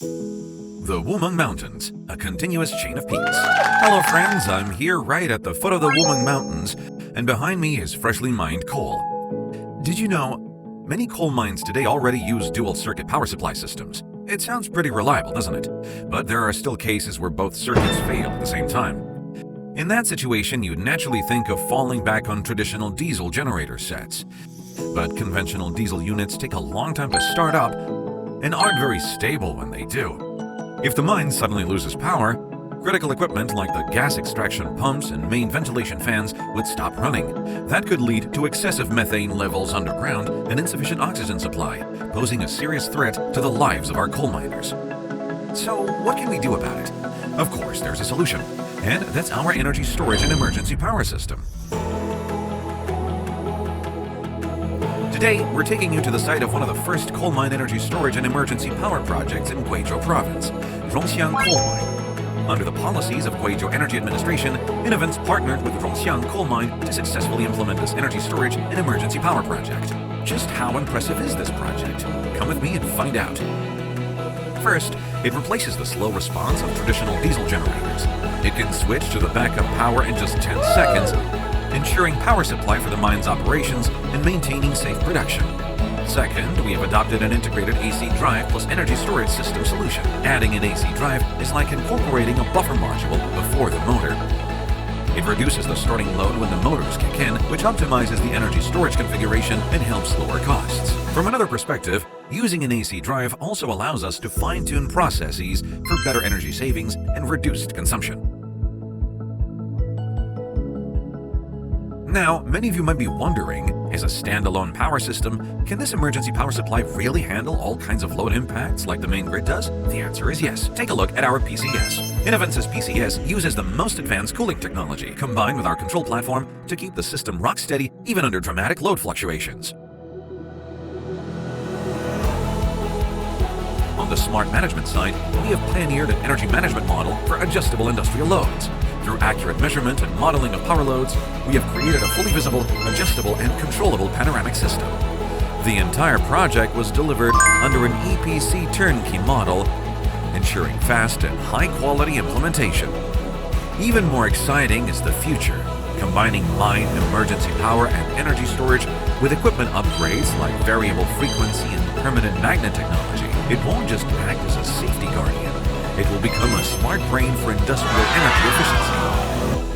The Wumeng Mountains, a continuous chain of peaks. Hello friends, I'm here right at the foot of the Wumeng Mountains, and behind me is freshly mined coal. Did you know, many coal mines today already use dual-circuit power supply systems. It sounds pretty reliable, doesn't it? But there are still cases where both circuits fail at the same time. In that situation, you'd naturally think of falling back on traditional diesel generator sets. But conventional diesel units take a long time to start up and aren't very stable when they do. If the mine suddenly loses power, critical equipment like the gas extraction pumps and main ventilation fans would stop running. That could lead to excessive methane levels underground and insufficient oxygen supply, posing a serious threat to the lives of our coal miners. So what can we do about it? Of course, there's a solution, and that's our energy storage and emergency power system. Today, we're taking you to the site of one of the first coal mine energy storage and emergency power projects in Guizhou Province, Rongxiang Coal Mine. Under the policies of Guizhou Energy Administration, Inovance partnered with Rongxiang Coal Mine to successfully implement this energy storage and emergency power project. Just how impressive is this project? Come with me and find out. First, it replaces the slow response of traditional diesel generators. It can switch to the backup power in just 10 seconds, ensuring power supply for the mine's operations and maintaining safe production. Second, we have adopted an integrated AC drive plus energy storage system solution. Adding an AC drive is like incorporating a buffer module before the motor. It reduces the starting load when the motors kick in, which optimizes the energy storage configuration and helps lower costs. From another perspective, using an AC drive also allows us to fine-tune processes for better energy savings and reduced consumption. Now, many of you might be wondering, as a standalone power system, can this emergency power supply really handle all kinds of load impacts like the main grid does? The answer is yes. Take a look at our PCS. Inovance's PCS uses the most advanced cooling technology combined with our control platform to keep the system rock steady even under dramatic load fluctuations. On the smart management side, we have pioneered an energy management model for adjustable industrial loads. Through accurate measurement and modeling of power loads, we have created a fully visible, adjustable, and controllable panoramic system. The entire project was delivered under an EPC turnkey model, ensuring fast and high-quality implementation. Even more exciting is the future, combining mine emergency power and energy storage with equipment upgrades like variable frequency and permanent magnet technology. It won't just act as a safety guardian. It will become a smart brain for industrial energy efficiency.